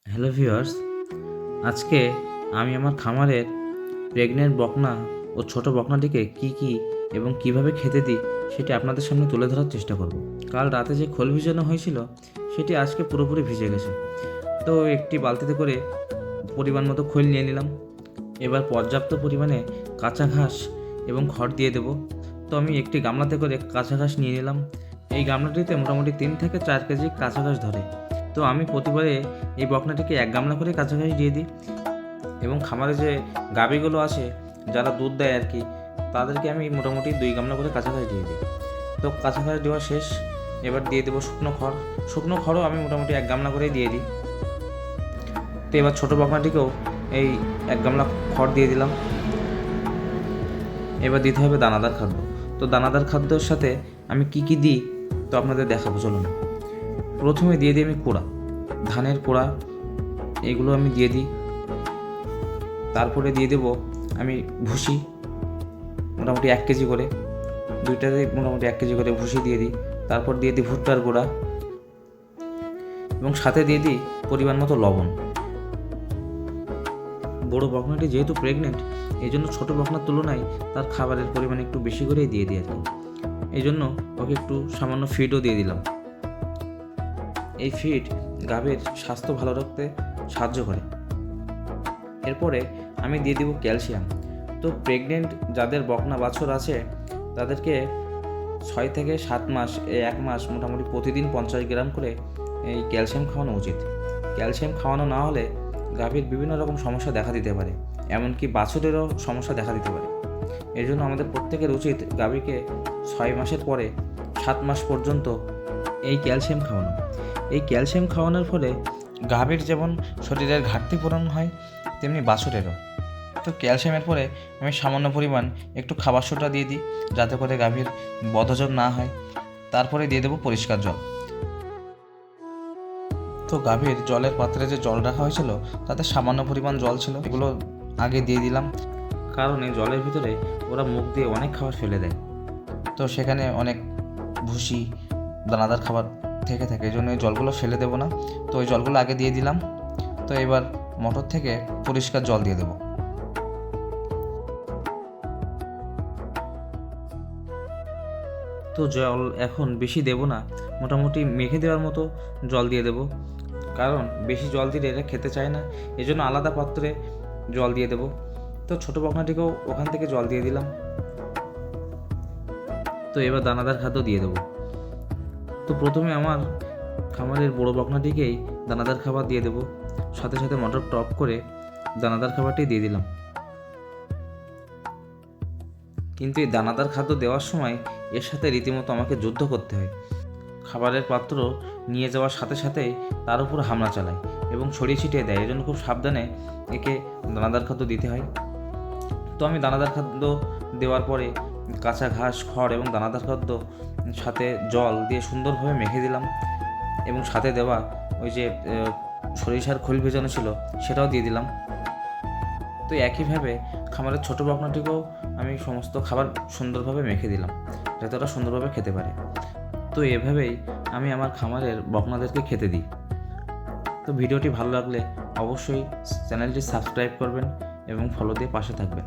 Hello viewers, আজকে আমি আমার খামারের প্রেগনেন্ট বকনা ও ছোট বকনাটিকে কি এবং কিভাবে খেতে দিই সেটি আপনাদের সামনে তুলে ধরার চেষ্টা করব। কাল রাতে যে খোল ভিজানো হয়েছিল সেটি আজকে পুরোপুরি ভিজে গেছে। তো একটি বালতিতে করে পরিমাণ মতো খোল নিয়ে নিলাম। এবার পর্যাপ্ত পরিমাণে কাঁচা ঘাস এবং খড় দিয়ে দেব। তো আমি একটি গামলাতে করে কাঁচা ঘাস নিয়ে নিলাম। এই গামলাটিতে মোটামুটি 3 থেকে 4 কেজি কাঁচা ঘাস ধরে। তো আমি প্রতিবারে এই বকনাটিকে 1 গামলা করে কাঁচা ঘাস দিয়ে দিই এবং খামারে যে গাভীগুলো আছে যারা দুধ দেয় আর কি, তাদেরকে আমি মোটামুটি 2 গামলা করে কাঁচা ঘাস দিয়ে দিই। তো কাঁচা ঘাস দেওয়া শেষ, এবার দিয়ে দেবো শুকনো খড়। শুকনো খড়ও আমি মোটামুটি 1 গামলা করেই দিয়ে দিই। তো এবার ছোটো বকনাটিকেও এই 1 গামলা খড় দিয়ে দিলাম। এবার দিতে হবে দানাদার খাদ্য। তো দানাদার খাদ্যের সাথে আমি কি দিই তো আপনাদের দেখাবো, চলুন। প্রথমে দিয়ে দিই আমি কোড়া, ধানের কোড়া, এগুলো আমি দিয়ে দিই। তারপরে দিয়ে দেবো আমি ভুসি, মোটামুটি 1 কেজি করে, দুইটাতে মোটামুটি 1 কেজি করে ভুসি দিয়ে দিই। তারপর দিয়ে দিই ভুট্টার গুঁড়া এবং সাথে দিয়ে দিই পরিমাণ মতো লবণ। বড় বকনাটি যেহেতু প্রেগনেন্ট, এই জন্য ছোটো বকনার তুলনায় তার খাবারের পরিমাণ একটু বেশি করেই দিয়ে দিই আর কি। এই জন্য ওকে একটু সামান্য ফিডও দিয়ে দিলাম। এই ফিড গাভীর স্বাস্থ্য ভালো রাখতে সাহায্য করে। এরপরে আমি দিয়ে দিব ক্যালসিয়াম। তো প্রেগনেন্ট যাদের বকনা বাছুর আছে তাদেরকে 6 থেকে 7 মাস, 1 মাস মোটামুটি প্রতিদিন 50 গ্রাম করে এই ক্যালসিয়াম খাওয়ানো উচিত। ক্যালসিয়াম খাওয়ানো না হলে গাভীর বিভিন্ন রকম সমস্যা দেখা দিতে পারে, এমনকি বাছুরেরও সমস্যা দেখা দিতে পারে। এই জন্য আমাদের প্রত্যেকের উচিত গাভীকে 6 মাসের পরে 7 মাস পর্যন্ত এই ক্যালসিয়াম খাওয়ানো। এই ক্যালসিয়াম খাওয়ানোর ফলে গাভীর যেমন শরীরের ঘাটতি পূরণ হয়, তেমনি বাছুরেরও। তো ক্যালসিয়ামের পরে আমি সামান্য পরিমাণ একটু খাবার সোডা দিয়ে দিই, যাতে করে গাভীর বদহজম না হয়। তারপরে দিয়ে দেবো পরিষ্কার জল। তো গাভীর জলের পাত্রে যে জল রাখা হয়েছিল তাতে সামান্য পরিমাণ জল ছিল, এগুলো আগে দিয়ে দিলাম, কারণ এই জলের ভিতরে ওরা মুখ দিয়ে অনেক খাবার ফেলে দেয়। তো সেখানে অনেক ভুসি, দানাদার খাবার থেকে থাকে, এই জন্য এই জলগুলো ফেলে দেবো না। তো ওই জলগুলো আগে দিয়ে দিলাম। তো এবার মোটর থেকে পরিষ্কার জল দিয়ে দেবো। তো জল এখন বেশি দেব না, মোটামুটি মেখে দেওয়ার মতো জল দিয়ে দেব, কারণ বেশি জল দিলে এরা খেতে চায় না, এজন্য আলাদা পাত্রে জল দিয়ে দেব। তো ছোটো বকনাটিকেও ওখান থেকে জল দিয়ে দিলাম। তো এবার দানাদার খাদ্য দিয়ে দেবো। তো প্রথমে আমার খামারের বড় বকনাটিকেই দানাদার খাবার দিয়ে দেবো, সাথে সাথে মোটর টপ করে দানাদার খাবারটি দিয়ে দিলাম। কিন্তু এই দানাদার খাদ্য দেওয়ার সময় এর সাথে রীতিমতো আমাকে যুদ্ধ করতে হয়। খাবারের পাত্র নিয়ে যাওয়ার সাথে সাথেই তার উপর হামলা চালায় এবং ছড়িয়ে ছিটিয়ে দেয়, এই জন্য খুব সাবধানে একে দানাদার খাদ্য দিতে হয়। তো আমি দানাদার খাদ্য দেওয়ার পরে কাঁচা ঘাস, খড় এবং দানাদার খাদ্য সাথে জল দিয়ে সুন্দরভাবে মেখে দিলাম এবং সাথে দেওয়া ওই যে সরিষার খোল ভেজানো ছিল সেটাও দিয়ে দিলাম। তো একইভাবে খামারের ছোটো বকনাটিকেও আমি সমস্ত খাবার সুন্দরভাবে মেখে দিলাম, যাতে ওরা সুন্দরভাবে খেতে পারে। তো এভাবেই আমি আমার খামারের বকনাদেরকে খেতে দিই। তো ভিডিওটি ভালো লাগলে অবশ্যই চ্যানেলটি সাবস্ক্রাইব করবেন এবং ফলো দিয়ে পাশে থাকবেন।